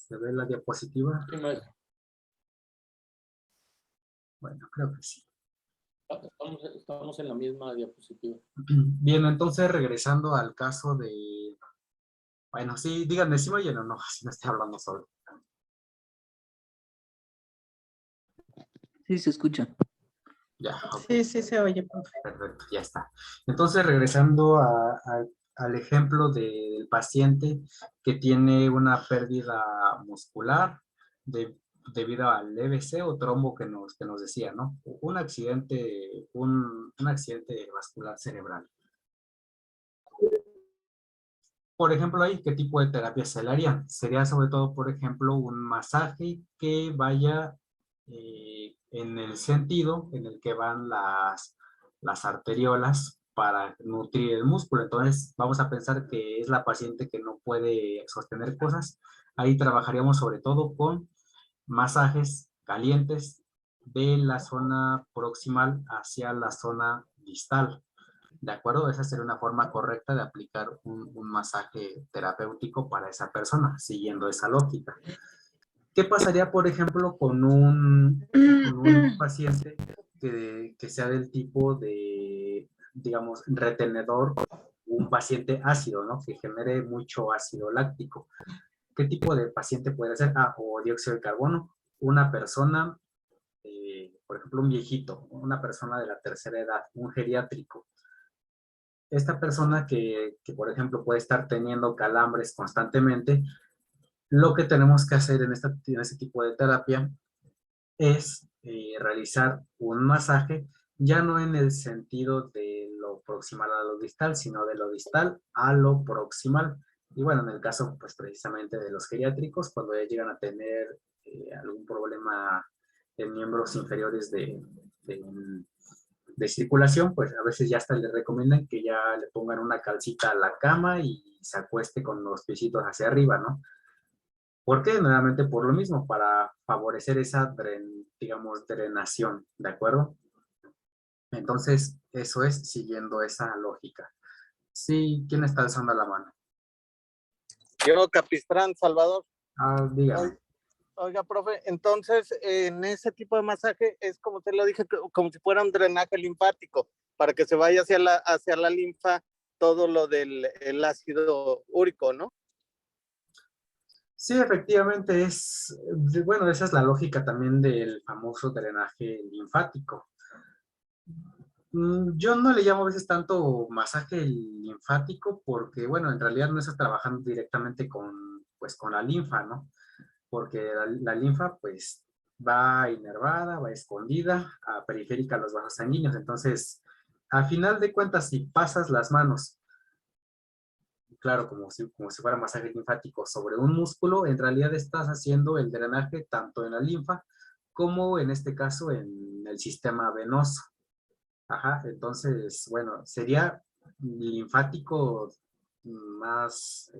¿Se ve la diapositiva? Sí, maestro. Bueno, creo que sí. Estamos en la misma diapositiva. Bien, entonces regresando al caso de... Bueno, sí, díganme si me oyen o no, así no estoy hablando solo. Sí, se escucha. Ya, ok. Sí, sí se oye, profe. Perfecto, ya está. Entonces, regresando al ejemplo del paciente que tiene una pérdida muscular debido al EBC o trombo que nos decía, ¿no? Un accidente vascular cerebral. Por ejemplo, ahí, ¿qué tipo de terapia se le haría? Sería sobre todo, por ejemplo, un masaje que vaya en el sentido en el que van las arteriolas para nutrir el músculo. Entonces, vamos a pensar que es la paciente que no puede sostener cosas. Ahí trabajaríamos sobre todo con masajes calientes de la zona proximal hacia la zona distal. ¿De acuerdo? Esa sería una forma correcta de aplicar un masaje terapéutico para esa persona, siguiendo esa lógica. ¿Qué pasaría, por ejemplo, con un paciente que sea del tipo de, digamos, retenedor, un paciente ácido, ¿no? Que genere mucho ácido láctico? ¿Qué tipo de paciente puede ser? O dióxido de carbono. Una persona, por ejemplo, un viejito, una persona de la tercera edad, un geriátrico. Esta persona por ejemplo, puede estar teniendo calambres constantemente, lo que tenemos que hacer en este tipo de terapia es realizar un masaje, ya no en el sentido de lo proximal a lo distal, sino de lo distal a lo proximal. Y bueno, en el caso, pues precisamente de los geriátricos, cuando ya llegan a tener algún problema en miembros inferiores de circulación, pues a veces ya hasta le recomiendan que ya le pongan una calcita a la cama y se acueste con los piecitos hacia arriba, ¿no? ¿Por qué? Nuevamente por lo mismo, para favorecer esa, digamos, drenación, ¿de acuerdo? Entonces, eso es siguiendo esa lógica. Sí, ¿quién está alzando la mano? Yo, Capistrán, Salvador. Dígame. Oiga, profe, entonces en ese tipo de masaje es como te lo dije, como si fuera un drenaje linfático, para que se vaya hacia la linfa todo lo del ácido úrico, ¿no? Sí, efectivamente bueno, esa es la lógica también del famoso drenaje linfático. Yo no le llamo a veces tanto masaje linfático porque, bueno, en realidad no estás trabajando directamente pues, con la linfa, ¿no? Porque la linfa, pues, va inervada, va escondida, periférica a los vasos sanguíneos. Entonces, a final de cuentas, si pasas las manos, claro, como si fuera masaje linfático sobre un músculo, en realidad estás haciendo el drenaje tanto en la linfa como, en este caso, en el sistema venoso. Ajá, entonces, bueno, sería linfático más,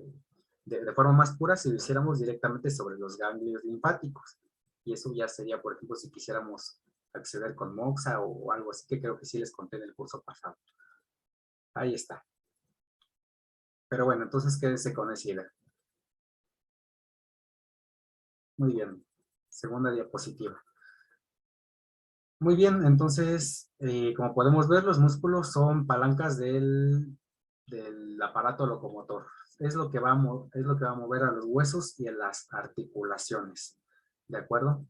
de forma más pura si lo hiciéramos directamente sobre los ganglios linfáticos. Y eso ya sería, por ejemplo, si quisiéramos acceder con Moxa o algo así, que creo que sí les conté en el curso pasado. Ahí está. Pero bueno, entonces quédense con esa idea. Muy bien. Segunda diapositiva. Muy bien, entonces, como podemos ver, los músculos son palancas del aparato locomotor. Es lo que va a mover a los huesos y a las articulaciones. ¿De acuerdo?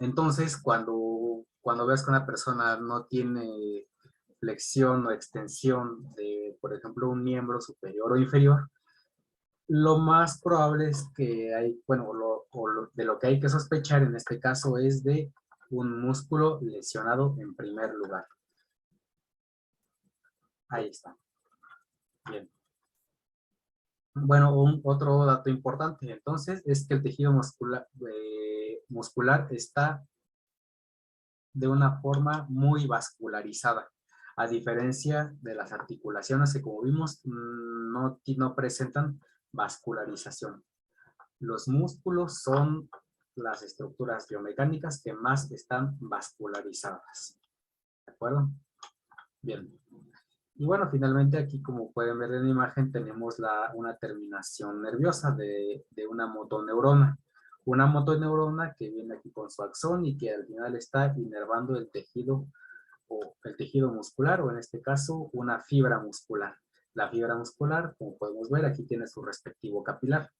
Entonces, cuando veas que una persona no tiene flexión o extensión de, por ejemplo, un miembro superior o inferior, lo más probable es que hay, bueno, de lo que hay que sospechar en este caso es de un músculo lesionado en primer lugar. Ahí está. Bien. Bueno, otro dato importante entonces es que el tejido muscular está de una forma muy vascularizada, a diferencia de las articulaciones que, como vimos, no presentan vascularización. Los músculos son las estructuras biomecánicas que más están vascularizadas. ¿De acuerdo? Bien. Y bueno, finalmente aquí, como pueden ver en la imagen, tenemos una terminación nerviosa de una motoneurona. Una motoneurona que viene aquí con su axón y que al final está inervando el tejido o el tejido muscular, o en este caso, una fibra muscular. La fibra muscular, como podemos ver, aquí tiene su respectivo capilar.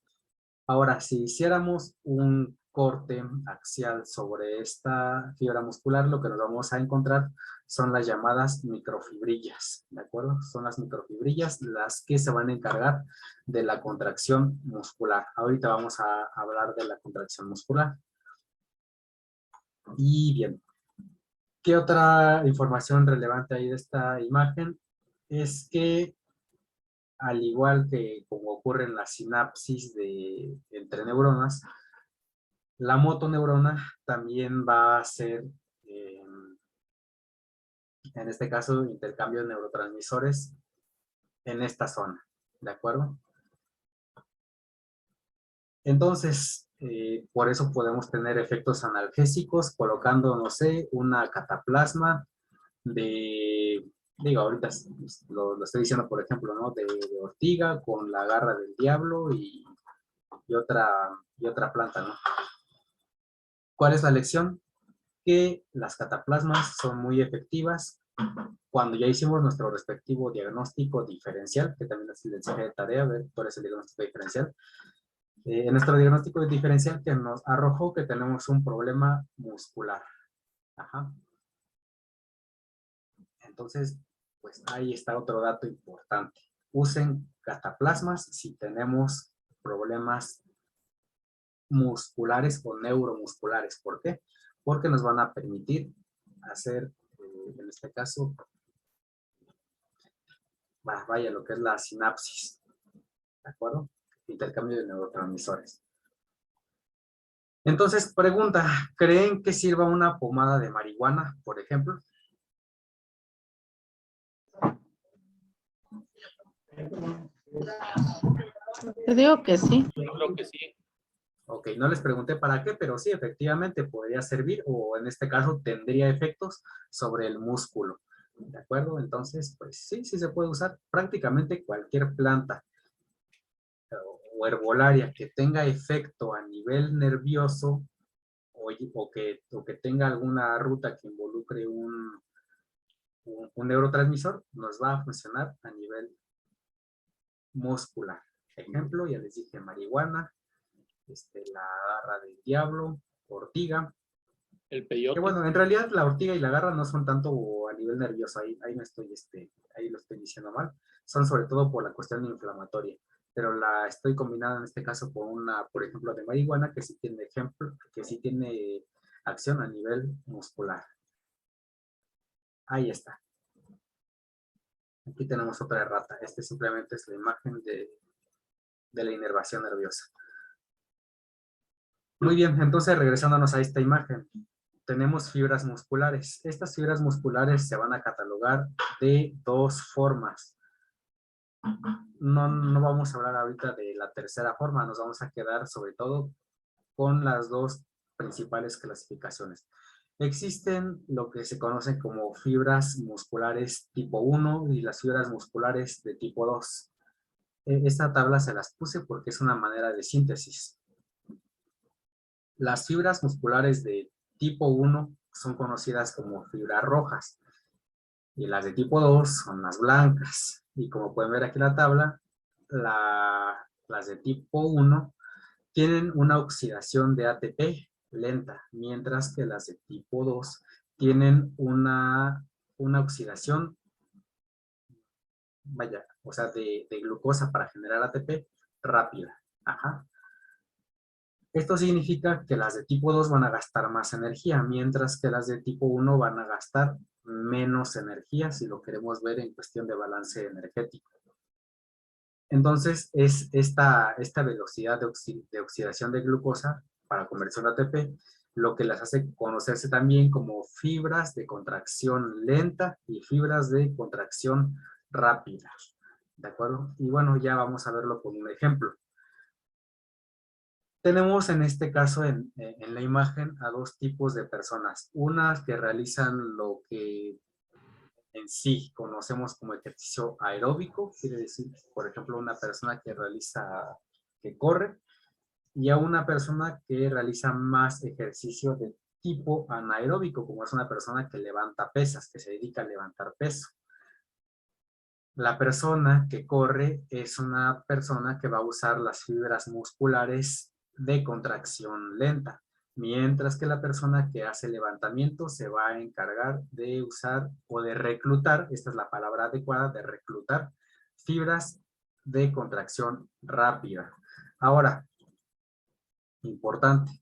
Ahora, si hiciéramos un corte axial sobre esta fibra muscular, lo que nos vamos a encontrar son las llamadas microfibrillas, ¿de acuerdo? Son las microfibrillas las que se van a encargar de la contracción muscular. Ahorita vamos a hablar de la contracción muscular. Y bien, ¿qué otra información relevante hay de esta imagen? Es que al igual que como ocurre en la sinapsis entre neuronas, la motoneurona también va a hacer, en este caso, intercambio de neurotransmisores en esta zona, ¿de acuerdo? Entonces, por eso podemos tener efectos analgésicos colocando, no sé, una cataplasma digo, ahorita lo estoy diciendo, por ejemplo, ¿no? De ortiga con la garra del diablo y otra planta, ¿no? ¿Cuál es la lección? Que las cataplasmas son muy efectivas cuando ya hicimos nuestro respectivo diagnóstico diferencial, que también es el mensaje de tarea, a ver cuál es el diagnóstico diferencial. En nuestro diagnóstico diferencial que nos arrojó que tenemos un problema muscular. Ajá. Entonces, pues ahí está otro dato importante. Usen cataplasmas si tenemos problemas musculares o neuromusculares. ¿Por qué? Porque nos van a permitir hacer, en este caso, vaya, lo que es la sinapsis, ¿de acuerdo? Intercambio de neurotransmisores. Entonces, pregunta, ¿creen que sirva una pomada de marihuana, por ejemplo? Te digo que sí. Yo creo que sí. Ok, no les pregunté para qué, pero sí, efectivamente podría servir o en este caso tendría efectos sobre el músculo. ¿De acuerdo? Entonces, pues sí, sí se puede usar prácticamente cualquier planta o herbolaria que tenga efecto a nivel nervioso o que tenga alguna ruta que involucre un neurotransmisor, nos va a funcionar a nivel muscular. Ejemplo, ya les dije marihuana, la garra del diablo, ortiga. El Que peyote. bueno, en realidad la ortiga y la garra no son tanto a nivel nervioso, ahí no estoy, ahí lo estoy diciendo mal. Son sobre todo por la cuestión inflamatoria. Pero la estoy combinada en este caso con una, por ejemplo, de marihuana que sí tiene que sí tiene acción a nivel muscular. Ahí está. Aquí tenemos otra errata. Este simplemente es la imagen de la inervación nerviosa. Muy bien, entonces regresándonos a esta imagen. Tenemos fibras musculares. Estas fibras musculares se van a catalogar de dos formas. No vamos a hablar ahorita de la tercera forma, nos vamos a quedar sobre todo con las dos principales clasificaciones. Existen lo que se conocen como fibras musculares tipo 1 y las fibras musculares de tipo 2. Esta tabla se las puse porque es una manera de síntesis. Las fibras musculares de tipo 1 son conocidas como fibras rojas y las de tipo 2 son las blancas. Y como pueden ver aquí en la tabla, las de tipo 1 tienen una oxidación de ATP lenta, mientras que las de tipo 2 tienen una oxidación, vaya, o sea, de glucosa para generar ATP rápida. Ajá. Esto significa que las de tipo 2 van a gastar más energía, mientras que las de tipo 1 van a gastar menos energía, si lo queremos ver en cuestión de balance energético. Entonces, es esta velocidad de oxidación de glucosa para conversión de ATP lo que las hace conocerse también como fibras de contracción lenta y fibras de contracción rápida. ¿De acuerdo? Y bueno, ya vamos a verlo con un ejemplo. Tenemos en este caso en la imagen a dos tipos de personas. Unas que realizan lo que en sí conocemos como ejercicio aeróbico, quiere decir, por ejemplo, una persona que corre, y a una persona que realiza más ejercicio de tipo anaeróbico, como es una persona que levanta pesas, que se dedica a levantar peso. La persona que corre es una persona que va a usar las fibras musculares de contracción lenta, mientras que la persona que hace levantamiento se va a encargar de usar o de reclutar, esta es la palabra adecuada, de reclutar fibras de contracción rápida. Ahora, importante,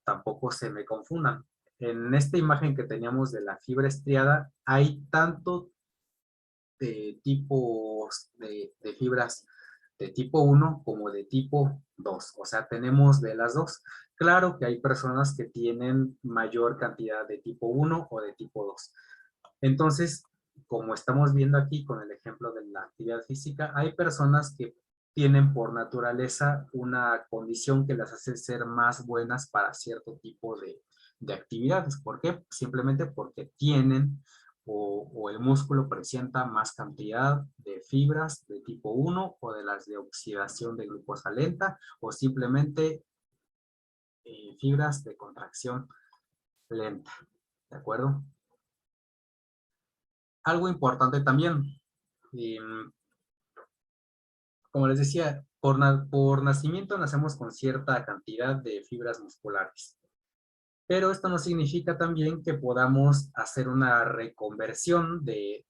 tampoco se me confundan. En esta imagen que teníamos de la fibra estriada, hay tanto de tipos de fibras de tipo 1 como de tipo 2. O sea, tenemos de las dos. Claro que hay personas que tienen mayor cantidad de tipo 1 o de tipo 2. Entonces, como estamos viendo aquí con el ejemplo de la actividad física, hay personas que tienen por naturaleza una condición que las hace ser más buenas para cierto tipo de actividades. ¿Por qué? Simplemente porque tienen o el músculo presenta más cantidad de fibras de tipo 1 o de las de oxidación de glucosa lenta o simplemente fibras de contracción lenta. ¿De acuerdo? Algo importante también, como les decía, por nacimiento nacemos con cierta cantidad de fibras musculares. Pero esto no significa también que podamos hacer una reconversión de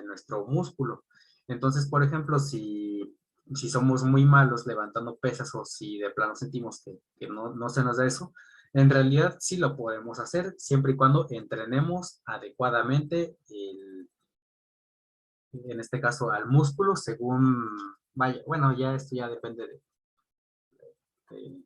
nuestro músculo. Entonces, por ejemplo, si somos muy malos levantando pesas o si de plano sentimos que no se nos da eso, en realidad sí lo podemos hacer siempre y cuando entrenemos adecuadamente en este caso al músculo según, vaya, bueno, ya esto ya depende de,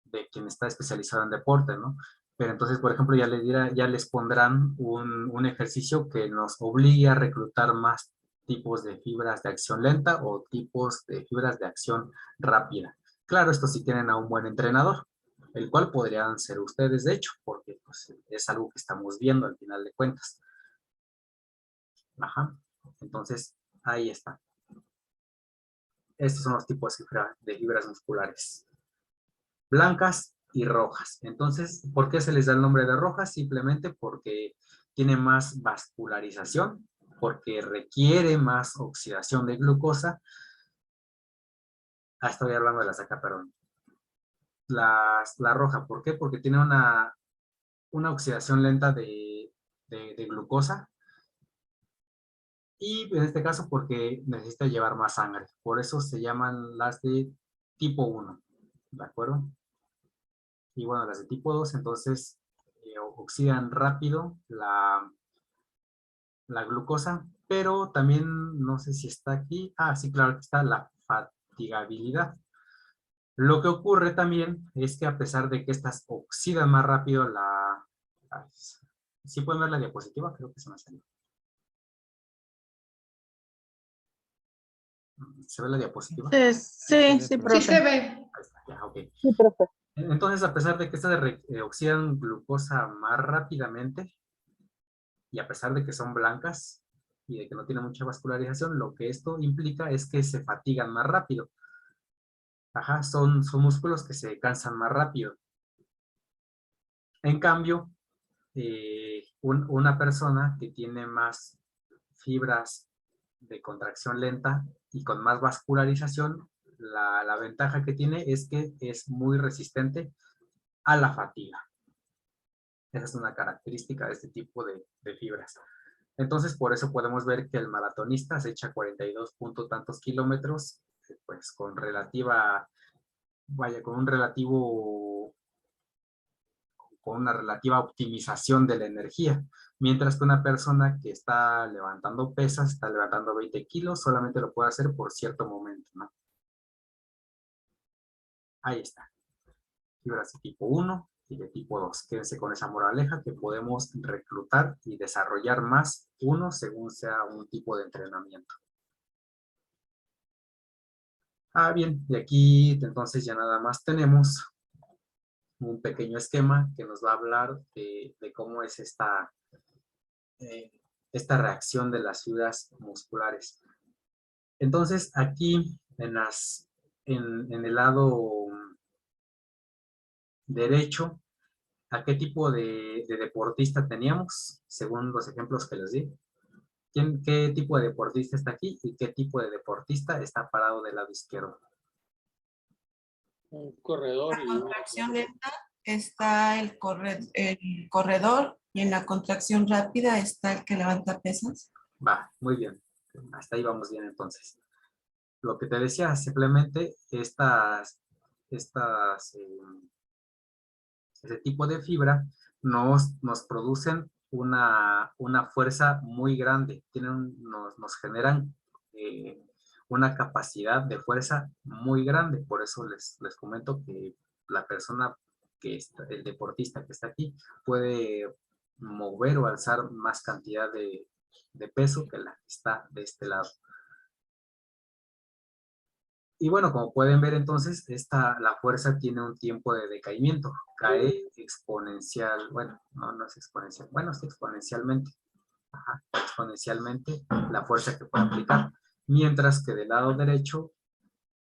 de quien está especializado en deporte, ¿no? Pero entonces, por ejemplo, ya les pondrán un ejercicio que nos obligue a reclutar más tipos de fibras de acción lenta o tipos de fibras de acción rápida. Claro, esto sí tienen a un buen entrenador, el cual podrían ser ustedes, de hecho, porque pues, es algo que estamos viendo al final de cuentas. Ajá. Entonces, ahí está. Estos son los tipos de fibras musculares. Blancas y rojas. Entonces, ¿por qué se les da el nombre de rojas? Simplemente porque tiene más vascularización, porque requiere más oxidación de glucosa. Estoy hablando de la saca, perdón. La roja, ¿por qué? Porque tiene una oxidación lenta de glucosa. Y en este caso porque necesita llevar más sangre. Por eso se llaman las de tipo 1. ¿De acuerdo? Y bueno, las de tipo 2, entonces, oxidan rápido la glucosa, pero también, no sé si está aquí, sí, claro que está la fatigabilidad. Lo que ocurre también es que a pesar de que estas oxidan más rápido ¿sí pueden ver la diapositiva? Creo que se me salió. ¿Se ve la diapositiva? Sí, profe. Sí se ve. Ahí está, ya, ok. Sí, profe. Entonces, a pesar de que estas oxidan glucosa más rápidamente, y a pesar de que son blancas y de que no tienen mucha vascularización, lo que esto implica es que se fatigan más rápido. Ajá, son músculos que se cansan más rápido. En cambio, una persona que tiene más fibras de contracción lenta y con más vascularización, la ventaja que tiene es que es muy resistente a la fatiga. Esa es una característica de este tipo de fibras. Entonces, por eso podemos ver que el maratonista se echa 42 punto tantos kilómetros, pues con una relativa optimización de la energía, mientras que una persona que está levantando pesas, está levantando 20 kilos, solamente lo puede hacer por cierto momento, ¿no? Ahí está. Fibras de tipo 1 y de tipo 2. Quédense con esa moraleja que podemos reclutar y desarrollar más uno según sea un tipo de entrenamiento. Bien, y aquí entonces ya nada más tenemos un pequeño esquema que nos va a hablar de cómo es esta reacción de las fibras musculares. Entonces, aquí en el lado derecho, ¿a qué tipo de deportista teníamos? Según los ejemplos que les di. ¿Qué tipo de deportista está aquí y qué tipo de deportista está parado del lado izquierdo? Un corredor En y la contracción lenta está el corredor y en la contracción rápida está el que levanta pesas. Va, muy bien. Hasta ahí vamos bien entonces. Lo que te decía, simplemente ese tipo de fibra nos producen una fuerza muy grande, nos generan una capacidad de fuerza muy grande. Por eso les comento que la persona el deportista que está aquí, puede mover o alzar más cantidad de peso que la que está de este lado. Y bueno, como pueden ver entonces, la fuerza tiene un tiempo de decaimiento, cae exponencial, bueno, no es exponencial, bueno, es exponencialmente, exponencialmente la fuerza que puede aplicar, mientras que del lado derecho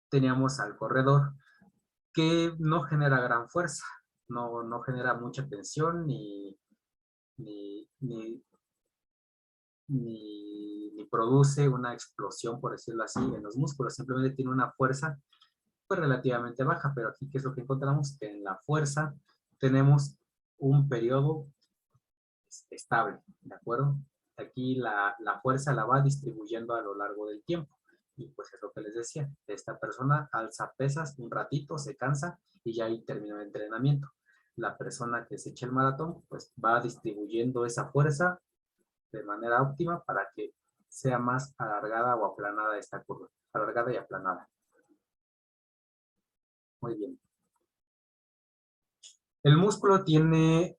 teníamos al corredor que no genera gran fuerza, no genera mucha tensión ni produce una explosión, por decirlo así, en los músculos, simplemente tiene una fuerza pues relativamente baja, pero aquí, ¿qué es lo que encontramos? Que en la fuerza tenemos un periodo estable, ¿de acuerdo? Aquí la fuerza la va distribuyendo a lo largo del tiempo. Y pues es lo que les decía, esta persona alza pesas un ratito, se cansa y ya ahí terminó el entrenamiento. La persona que se echa el maratón, pues va distribuyendo esa fuerza de manera óptima para que sea más alargada o aplanada esta curva, alargada y aplanada. Muy bien. El músculo tiene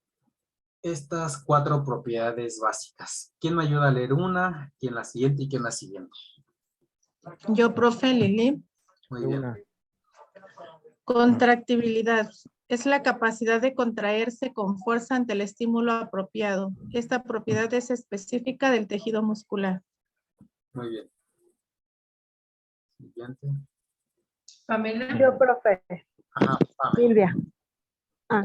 estas 4 propiedades básicas. ¿Quién me ayuda a leer una? ¿Quién la siguiente? ¿Y quién la siguiente? Yo, profe Lili. Muy bien. Contractibilidad. Es la capacidad de contraerse con fuerza ante el estímulo apropiado. Esta propiedad es específica del tejido muscular. Muy bien. Siguiente. Pamela. Yo, profe. Ajá, Pame. Silvia. Ah,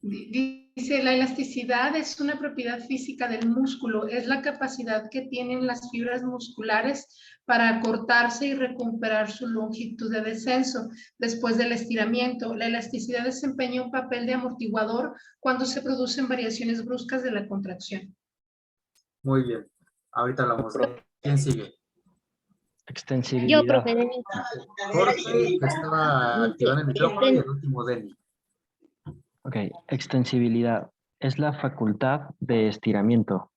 Dice, la elasticidad es una propiedad física del músculo, es la capacidad que tienen las fibras musculares para acortarse y recuperar su longitud de descenso después del estiramiento. La elasticidad desempeña un papel de amortiguador cuando se producen variaciones bruscas de la contracción. Muy bien. Ahorita hablamos de... ¿Quién sigue? Extensibilidad. Yo, profe Denis. Jorge, que estaba activando el micrófono, y el último, Denny. Ok, extensibilidad es la facultad de estiramiento.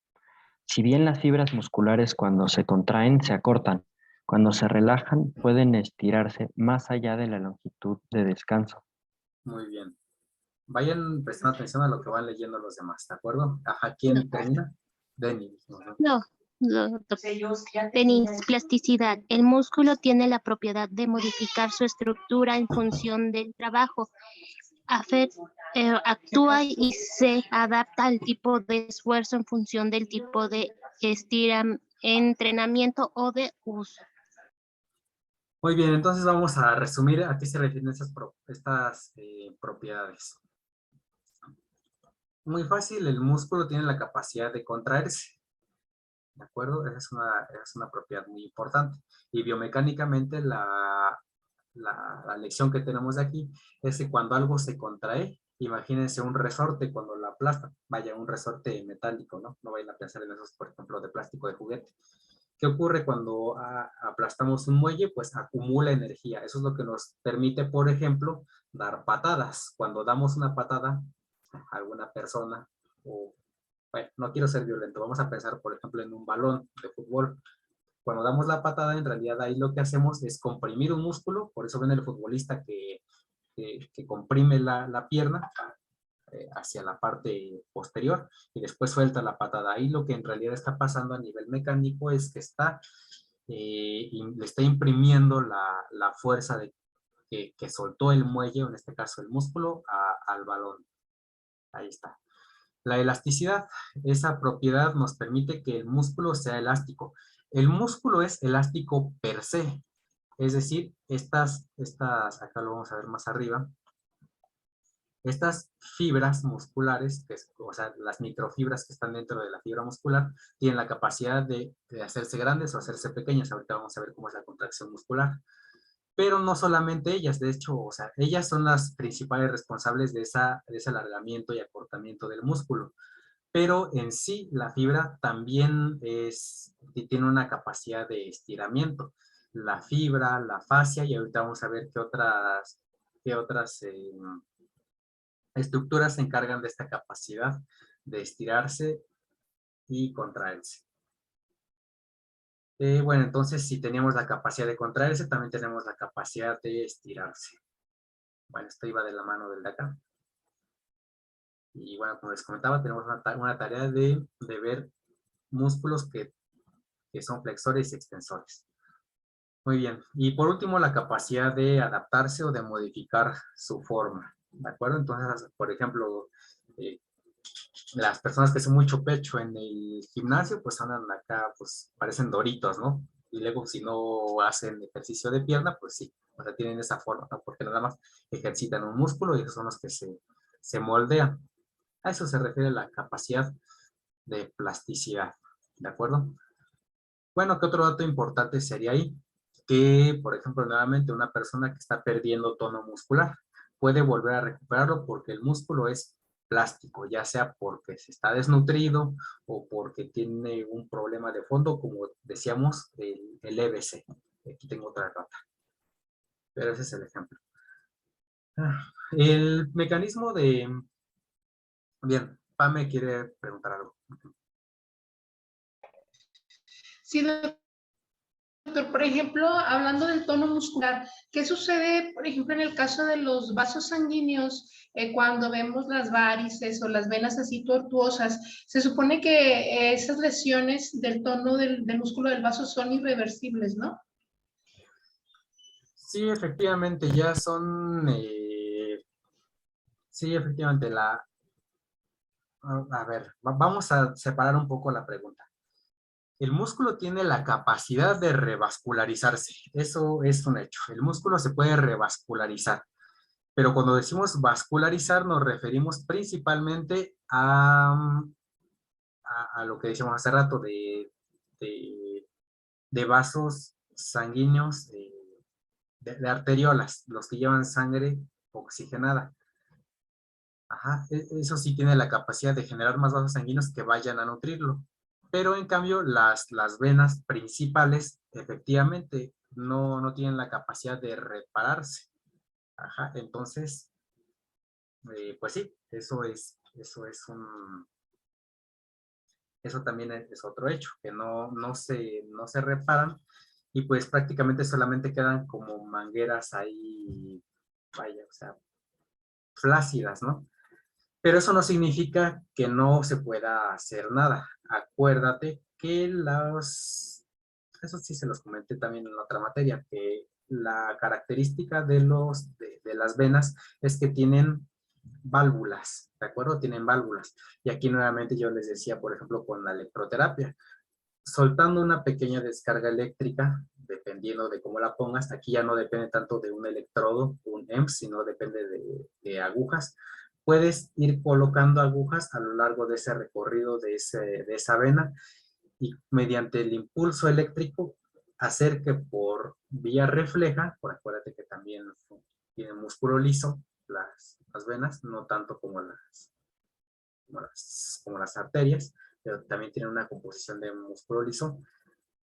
Si bien las fibras musculares cuando se contraen se acortan, cuando se relajan pueden estirarse más allá de la longitud de descanso. Muy bien. Vayan prestando atención a lo que van leyendo los demás, ¿de acuerdo? Ajá, ¿quién termina? Denny. No, Denis, plasticidad. El músculo tiene la propiedad de modificar su estructura en función del trabajo. Actúa y se adapta al tipo de esfuerzo en función del tipo de entrenamiento o de uso. Muy bien, entonces vamos a resumir a qué se refieren estas propiedades. Muy fácil, el músculo tiene la capacidad de contraerse, ¿de acuerdo? Esa es una propiedad muy importante. Y biomecánicamente la lección que tenemos de aquí es que cuando algo se contrae, imagínense un resorte cuando lo aplastan, vaya, un resorte metálico, ¿no? No vayan a pensar en esos, por ejemplo, de plástico de juguete. ¿Qué ocurre cuando aplastamos un muelle? Pues acumula energía. Eso es lo que nos permite, por ejemplo, dar patadas. Cuando damos una patada a alguna persona, o, bueno, no quiero ser violento, vamos a pensar, por ejemplo, en un balón de fútbol. Cuando damos la patada, en realidad ahí lo que hacemos es comprimir un músculo, por eso ven el futbolista que comprime la pierna hacia la parte posterior y después suelta la patada. Ahí lo que en realidad está pasando a nivel mecánico es que le está imprimiendo la fuerza que soltó el muelle, o en este caso el músculo, al balón. Ahí está. La elasticidad, esa propiedad nos permite que el músculo sea elástico. El músculo es elástico per se, es decir, acá lo vamos a ver más arriba, estas fibras musculares, o sea, las microfibras que están dentro de la fibra muscular, tienen la capacidad de hacerse grandes o hacerse pequeñas. Ahorita vamos a ver cómo es la contracción muscular. Pero no solamente ellas, de hecho, o sea, ellas son las principales responsables de ese alargamiento y acortamiento del músculo. Pero en sí, la fibra también tiene una capacidad de estiramiento. La fibra, la fascia, y ahorita vamos a ver qué otras estructuras se encargan de esta capacidad de estirarse y contraerse. Bueno, entonces si tenemos la capacidad de contraerse, también tenemos la capacidad de estirarse. Bueno, esto iba de la mano del de acá. Y bueno, como les comentaba, tenemos una tarea de ver músculos que son flexores y extensores. Muy bien. Y por último, la capacidad de adaptarse o de modificar su forma. ¿De acuerdo? Entonces, por ejemplo, las personas que hacen mucho pecho en el gimnasio, pues andan acá, pues parecen doritos, ¿no? Y luego si no hacen ejercicio de pierna, pues sí, o sea, tienen esa forma, ¿no? Porque nada más ejercitan un músculo y esos son los que se moldean. A eso se refiere la capacidad de plasticidad, ¿de acuerdo? Bueno, ¿qué otro dato importante sería ahí? Que, por ejemplo, nuevamente una persona que está perdiendo tono muscular puede volver a recuperarlo porque el músculo es plástico, ya sea porque se está desnutrido o porque tiene un problema de fondo, como decíamos, el EBC. Aquí tengo otra nota. Pero ese es el ejemplo. El mecanismo de... Bien, Pame quiere preguntar algo. Sí, doctor, por ejemplo, hablando del tono muscular, ¿qué sucede, por ejemplo, en el caso de los vasos sanguíneos cuando vemos las varices o las venas así tortuosas? Se supone que esas lesiones del tono del músculo del vaso son irreversibles, ¿no? Sí, efectivamente, ya son... sí, efectivamente, a ver, vamos a separar un poco la pregunta. El músculo tiene la capacidad de revascularizarse. Eso es un hecho. El músculo se puede revascularizar. Pero cuando decimos vascularizar nos referimos principalmente a lo que decíamos hace rato de vasos sanguíneos, de arteriolas, los que llevan sangre oxigenada. Ajá, eso sí tiene la capacidad de generar más vasos sanguíneos que vayan a nutrirlo. Pero en cambio las venas principales efectivamente no tienen la capacidad de repararse. Ajá, entonces, pues sí, eso también es otro hecho, que no se reparan y pues prácticamente solamente quedan como mangueras ahí, vaya, o sea, flácidas, ¿no? Pero eso no significa que no se pueda hacer nada. Acuérdate que eso sí se los comenté también en otra materia, que la característica de las venas es que tienen válvulas, ¿de acuerdo? Tienen válvulas. Y aquí nuevamente yo les decía, por ejemplo, con la electroterapia, soltando una pequeña descarga eléctrica, dependiendo de cómo la pongas, aquí ya no depende tanto de un electrodo, un EMS, sino depende de agujas. Puedes ir colocando agujas a lo largo de ese recorrido de esa vena y mediante el impulso eléctrico hacer que por vía refleja, acuérdate que también tiene músculo liso las venas, no tanto como las arterias, pero también tienen una composición de músculo liso.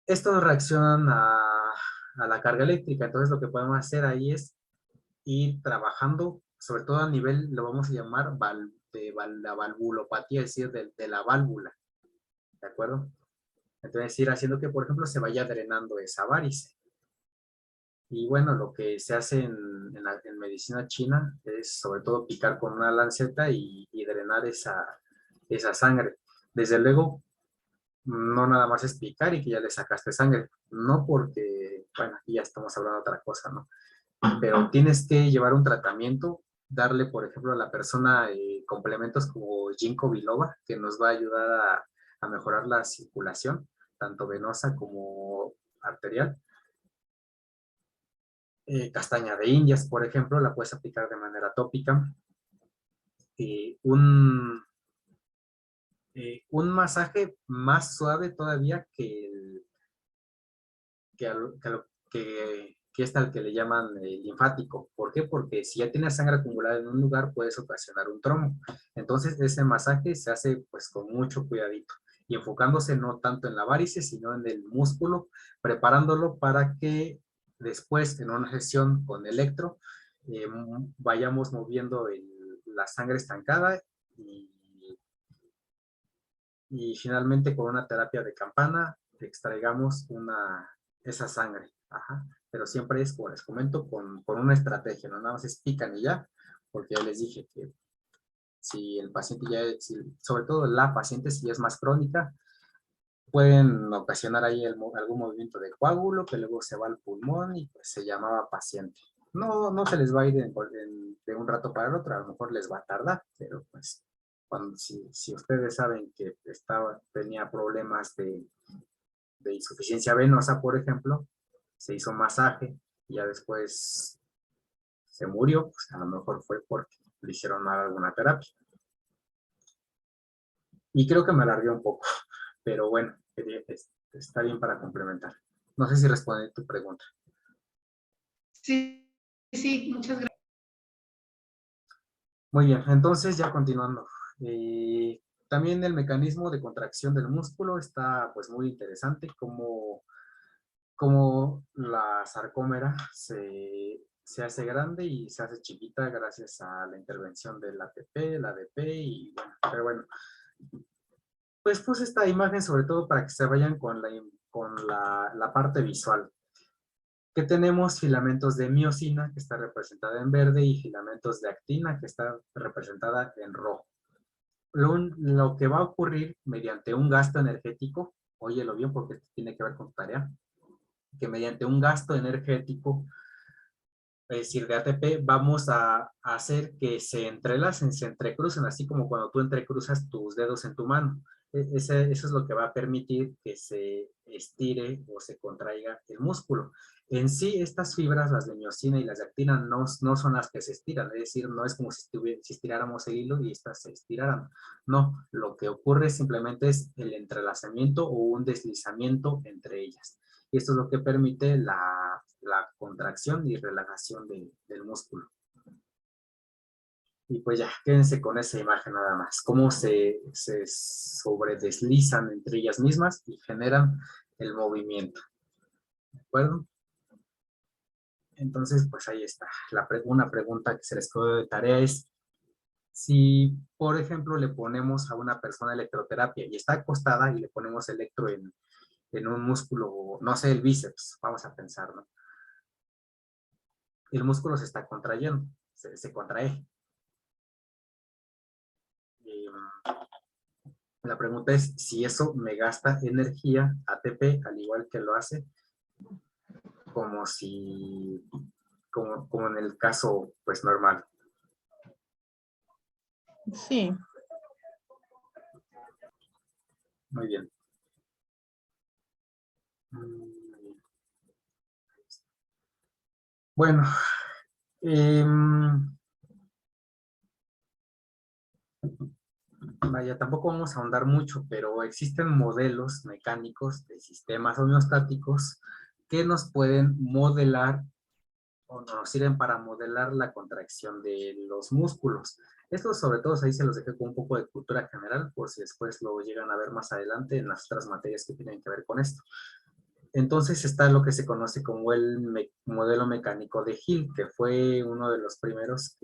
Estos reaccionan a la carga eléctrica, entonces lo que podemos hacer ahí es ir trabajando, sobre todo a nivel, lo vamos a llamar la valvulopatía, es decir, de la válvula, ¿de acuerdo? Entonces ir haciendo que, por ejemplo, se vaya drenando esa varice. Y bueno, lo que se hace en medicina china es sobre todo picar con una lanceta y drenar esa sangre. Desde luego, no nada más es picar y que ya le sacaste sangre. No porque, bueno, aquí ya estamos hablando de otra cosa, ¿no? Pero tienes que llevar un tratamiento darle, por ejemplo, a la persona complementos como ginkgo biloba, que nos va a ayudar a mejorar la circulación, tanto venosa como arterial. Castaña de Indias, por ejemplo, la puedes aplicar de manera tópica. Un masaje más suave todavía que este al que le llaman linfático. ¿Por qué? Porque si ya tienes sangre acumulada en un lugar, puedes ocasionar un trombo. Entonces, ese masaje se hace pues con mucho cuidadito y enfocándose no tanto en la varice, sino en el músculo, preparándolo para que después, en una sesión con electro, vayamos moviendo la sangre estancada y finalmente con una terapia de campana extraigamos esa sangre. Ajá. Pero siempre es, como les comento, con una estrategia, no nada más es pican y ya, porque ya les dije que si el paciente sobre todo la paciente, si es más crónica, pueden ocasionar ahí algún movimiento de coágulo que luego se va al pulmón y pues se llamaba paciente. No se les va a ir de un rato para el otro, a lo mejor les va a tardar, pero pues si ustedes saben que tenía problemas de insuficiencia venosa, por ejemplo, se hizo masaje y ya después se murió, pues a lo mejor fue porque le hicieron mal alguna terapia. Y creo que me alargué un poco, pero bueno, está bien para complementar. No sé si respondí tu pregunta. Sí, muchas gracias. Muy bien, entonces ya continuando. También el mecanismo de contracción del músculo está pues muy interesante, como la sarcómera se hace grande y se hace chiquita gracias a la intervención del ATP, el ADP y bueno, pero bueno. Pues puse esta imagen sobre todo para que se vayan con la parte visual. Que tenemos filamentos de miosina, que está representada en verde, y filamentos de actina, que está representada en rojo. Lo que va a ocurrir mediante un gasto energético, óyelo bien porque tiene que ver con tu tarea, que mediante un gasto energético, es decir, de ATP, vamos a hacer que se entrelacen, se entrecrucen, así como cuando tú entrecruzas tus dedos en tu mano. Eso es lo que va a permitir que se estire o se contraiga el músculo. En sí, estas fibras, las de miosina y las de actina, no son las que se estiran, es decir, no es como si estiráramos el hilo y estas se estiraran. No, lo que ocurre simplemente es el entrelazamiento o un deslizamiento entre ellas. Y esto es lo que permite la contracción y relajación del músculo. Y pues ya, quédense con esa imagen nada más. Cómo se sobredeslizan entre ellas mismas y generan el movimiento. ¿De acuerdo? Entonces, pues ahí está. Una pregunta que se les quedó de tarea es, si, por ejemplo, le ponemos a una persona electroterapia y está acostada y le ponemos electro en un músculo, no sé, el bíceps, vamos a pensar, ¿no? El músculo se está contrayendo, se contrae. La pregunta es si eso me gasta energía, ATP, al igual que lo hace, como en el caso, pues, normal. Sí. Muy bien. Bueno, vaya, tampoco vamos a ahondar mucho, pero existen modelos mecánicos de sistemas homeostáticos que nos pueden modelar o nos sirven para modelar la contracción de los músculos. Esto sobre todo ahí se los dejé con un poco de cultura general, por si después lo llegan a ver más adelante en las otras materias que tienen que ver con esto. Entonces está lo que se conoce como el modelo mecánico de Hill, que fue uno de los primeros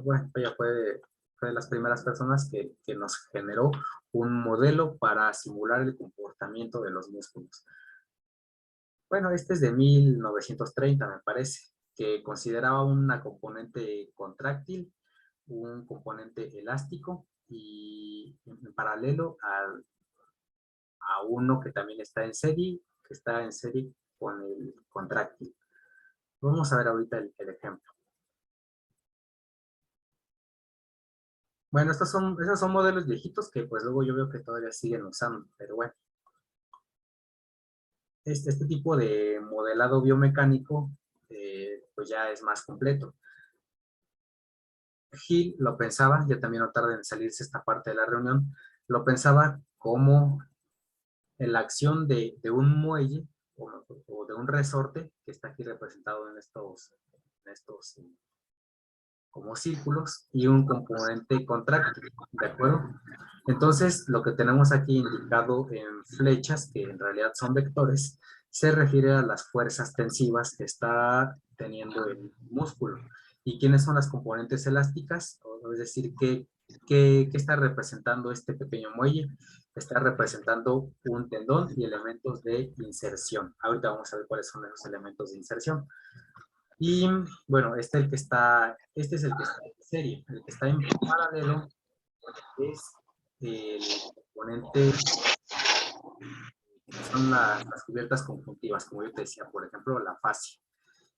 bueno, ella fue de las primeras personas que nos generó un modelo para simular el comportamiento de los músculos. Bueno, este es de 1930, me parece, que consideraba una componente contráctil, un componente elástico y en paralelo a uno que también está en serie, con el contráctil. Vamos a ver ahorita el ejemplo. Bueno, esos son modelos viejitos que pues luego yo veo que todavía siguen usando, pero bueno. Este tipo de modelado biomecánico pues ya es más completo. Hill lo pensaba, ya también no tarda en salirse esta parte de la reunión, lo pensaba como la acción de un muelle o de un resorte que está aquí representado en estos como círculos y un componente contráctil, ¿de acuerdo? Entonces, lo que tenemos aquí indicado en flechas, que en realidad son vectores, se refiere a las fuerzas tensivas que está teniendo el músculo. ¿Y quiénes son las componentes elásticas? Es decir, ¿qué está representando este pequeño muelle? Está representando un tendón y elementos de inserción. Ahorita vamos a ver cuáles son esos elementos de inserción. Y bueno, este es el que está en serie. El que está en paralelo es el componente que son las cubiertas conjuntivas, como yo te decía, por ejemplo, la fascia.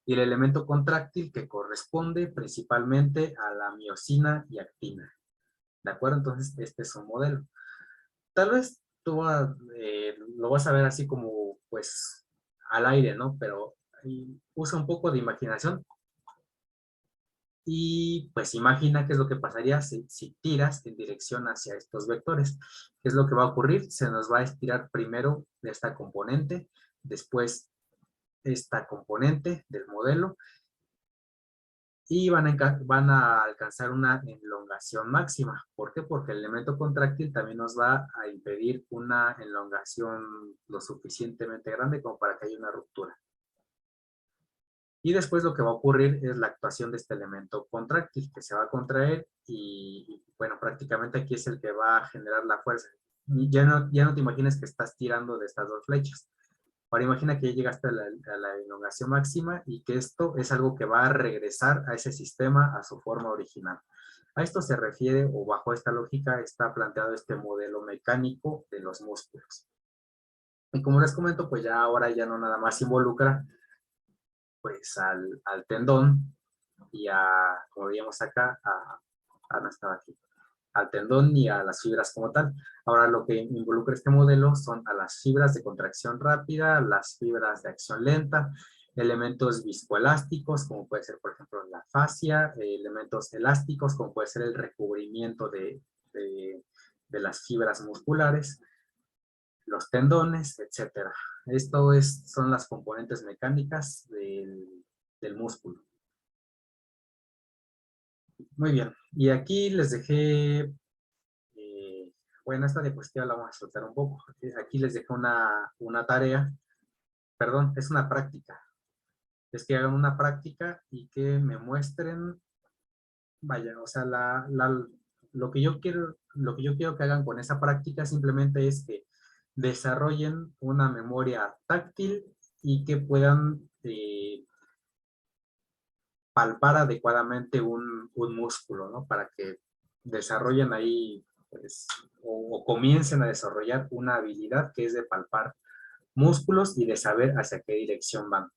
Y el elemento contráctil que corresponde principalmente a la miosina y actina. ¿De acuerdo? Entonces, este es un modelo. Tal vez tú lo vas a ver así como, pues, al aire, ¿no? Pero usa un poco de imaginación. Y pues imagina qué es lo que pasaría si tiras en dirección hacia estos vectores. ¿Qué es lo que va a ocurrir? Se nos va a estirar primero esta componente, después esta componente del modelo y van a alcanzar una elongación máxima. ¿Por qué? Porque el elemento contráctil también nos va a impedir una elongación lo suficientemente grande como para que haya una ruptura. Y después lo que va a ocurrir es la actuación de este elemento contráctil, que se va a contraer y bueno, prácticamente aquí es el que va a generar la fuerza. Y ya no te imagines que estás tirando de estas dos flechas. Ahora imagina que ya llegaste a la elongación máxima y que esto es algo que va a regresar a ese sistema a su forma original. A esto se refiere, o bajo esta lógica, está planteado este modelo mecánico de los músculos. Y como les comento, pues ya ahora ya no nada más involucra pues al tendón y como veíamos acá, no estaba aquí, al tendón y a las fibras como tal. Ahora lo que involucra este modelo son a las fibras de contracción rápida, las fibras de acción lenta, elementos viscoelásticos, como puede ser, por ejemplo, la fascia, elementos elásticos, como puede ser el recubrimiento de las fibras musculares, los tendones, etcétera. Son las componentes mecánicas del músculo. Muy bien, y aquí les dejé, bueno, esta diapositiva la vamos a soltar un poco. Aquí les dejé una tarea, perdón, es una práctica. Es que hagan una práctica y que me muestren, vaya, o sea, lo que yo quiero que hagan con esa práctica simplemente es que desarrollen una memoria táctil y que puedan palpar adecuadamente un músculo, ¿no? Para que desarrollen ahí, pues, o comiencen a desarrollar una habilidad que es de palpar músculos y de saber hacia qué dirección van.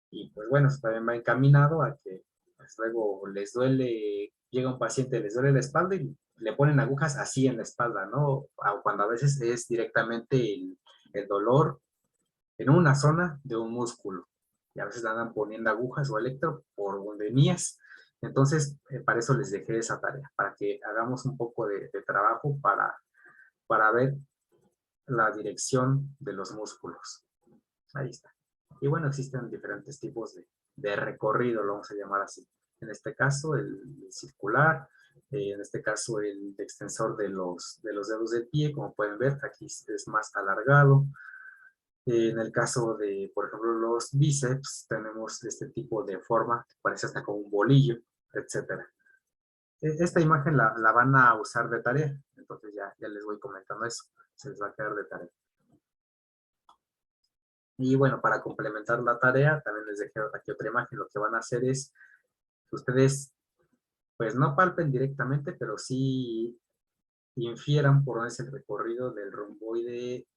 Y pues bueno, eso también va encaminado a que pues, luego les duele, llega un paciente, les duele la espalda y le ponen agujas así en la espalda, ¿no? Cuando a veces es directamente el dolor en una zona de un músculo. Y a veces le andan poniendo agujas o electro por donde mías. Entonces, para eso les dejé esa tarea, para que hagamos un poco de trabajo para ver la dirección de los músculos. Ahí está. Y bueno, existen diferentes tipos de recorrido, lo vamos a llamar así. En este caso, el circular, en este caso, el extensor de los dedos del pie, como pueden ver, aquí es más alargado. En el caso de, por ejemplo, los bíceps, tenemos este tipo de forma, que parece hasta como un bolillo, etc. Esta imagen la van a usar de tarea, entonces ya les voy comentando eso, se les va a quedar de tarea. Y bueno, para complementar la tarea, también les dejé aquí otra imagen. Lo que van a hacer es que ustedes, pues no palpen directamente, pero sí infieran por dónde es el recorrido del romboide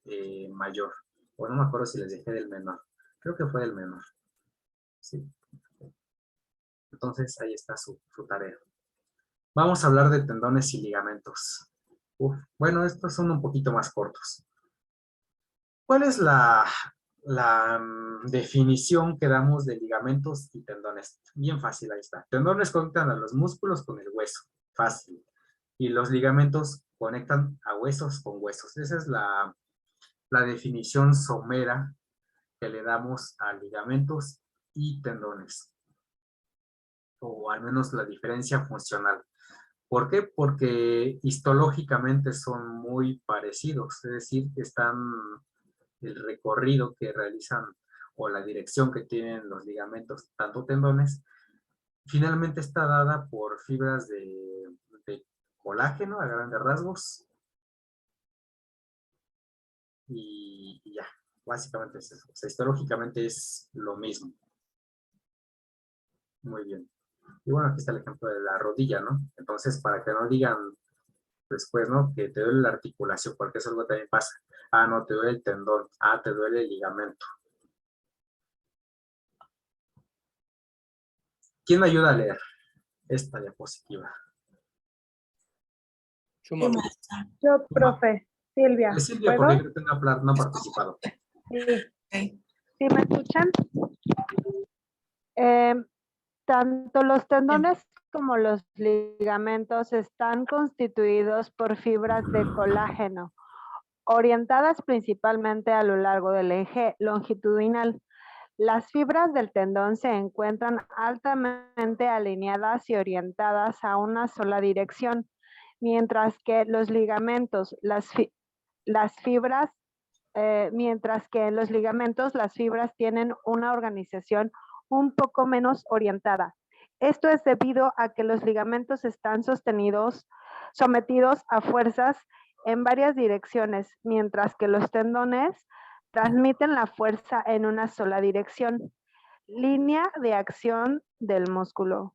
mayor. O no me acuerdo si les dejé del menor. Creo que fue del menor. Sí. Entonces, ahí está su tarea. Vamos a hablar de tendones y ligamentos. Bueno, estos son un poquito más cortos. ¿Cuál es la definición que damos de ligamentos y tendones? Bien fácil, ahí está. Tendones conectan a los músculos con el hueso. Fácil. Y los ligamentos conectan a huesos con huesos. Esa es la definición somera que le damos a ligamentos y tendones. O al menos la diferencia funcional. ¿Por qué? Porque histológicamente son muy parecidos, es decir, están el recorrido que realizan o la dirección que tienen los ligamentos, tanto tendones, finalmente está dada por fibras de colágeno a grandes rasgos y ya, básicamente es eso. O sea, histológicamente es lo mismo. Muy bien. Y bueno, aquí está el ejemplo de la rodilla, ¿no? Entonces, para que no digan después, ¿no? Que te duele la articulación, porque eso algo también pasa. Ah, no, te duele el tendón. Ah, te duele el ligamento. ¿Quién me ayuda a leer esta diapositiva? Chuma. Yo, profe, Silvia. Silvia, ¿Puedo? porque creo que no ha participado. Sí. Ok. ¿Sí me escuchan? Tanto los tendones como los ligamentos están constituidos por fibras de colágeno, orientadas principalmente a lo largo del eje longitudinal. Las fibras del tendón se encuentran altamente alineadas y orientadas a una sola dirección, mientras que los ligamentos, las fibras tienen una organización un poco menos orientada. Esto es debido a que los ligamentos están sometidos a fuerzas en varias direcciones, mientras que los tendones transmiten la fuerza en una sola dirección. Línea de acción del músculo.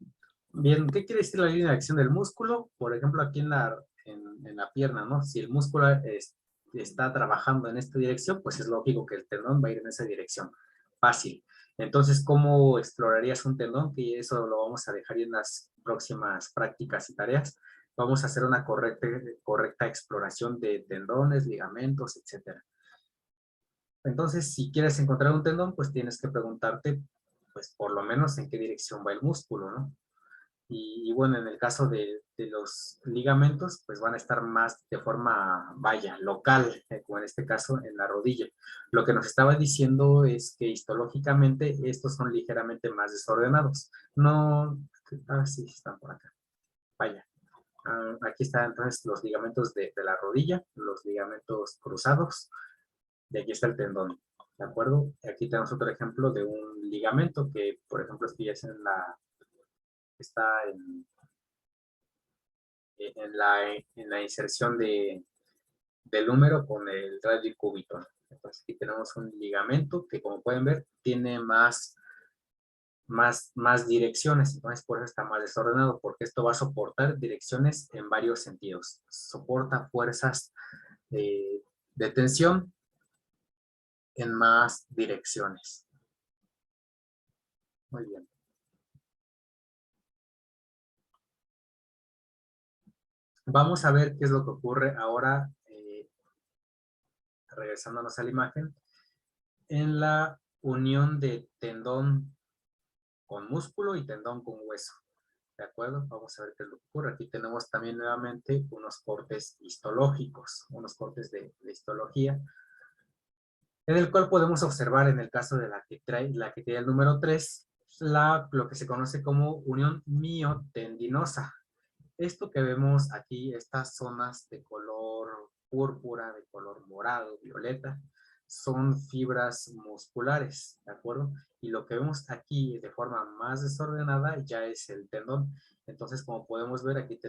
Bien, ¿qué quiere decir la línea de acción del músculo? Por ejemplo, aquí en la pierna, ¿no? Si el músculo está trabajando en esta dirección, pues es lógico que el tendón va a ir en esa dirección. Fácil. Entonces, ¿cómo explorarías un tendón? Que eso lo vamos a dejar en las próximas prácticas y tareas. Vamos a hacer una correcta exploración de tendones, ligamentos, etc. Entonces, si quieres encontrar un tendón, pues tienes que preguntarte, pues por lo menos en qué dirección va el músculo, ¿no? Y bueno, en el caso de los ligamentos, pues van a estar más de forma, vaya, local, como en este caso en la rodilla. Lo que nos estaba diciendo es que histológicamente estos son ligeramente más desordenados. No, sí, están por acá. Vaya. Aquí están entonces los ligamentos de la rodilla, los ligamentos cruzados, y aquí está el tendón. ¿De acuerdo? Aquí tenemos otro ejemplo de un ligamento que, por ejemplo, está en la inserción del húmero con el radio cúbito. Entonces aquí tenemos un ligamento que, como pueden ver, tiene más direcciones, entonces por eso está más desordenado, porque esto va a soportar direcciones en varios sentidos. Soporta fuerzas de tensión en más direcciones. Muy bien. Vamos a ver qué es lo que ocurre ahora, regresándonos a la imagen, en la unión de tendón con músculo y tendón con hueso. ¿De acuerdo? Vamos a ver qué es lo que ocurre. Aquí tenemos también nuevamente unos cortes histológicos, unos cortes de histología, en el cual podemos observar, en el caso de la que tiene el número 3, lo que se conoce como unión miotendinosa. Esto que vemos aquí, estas zonas de color púrpura, de color morado, violeta, son fibras musculares, ¿de acuerdo? Y lo que vemos aquí de forma más desordenada ya es el tendón. Entonces, como podemos ver, aquí tenemos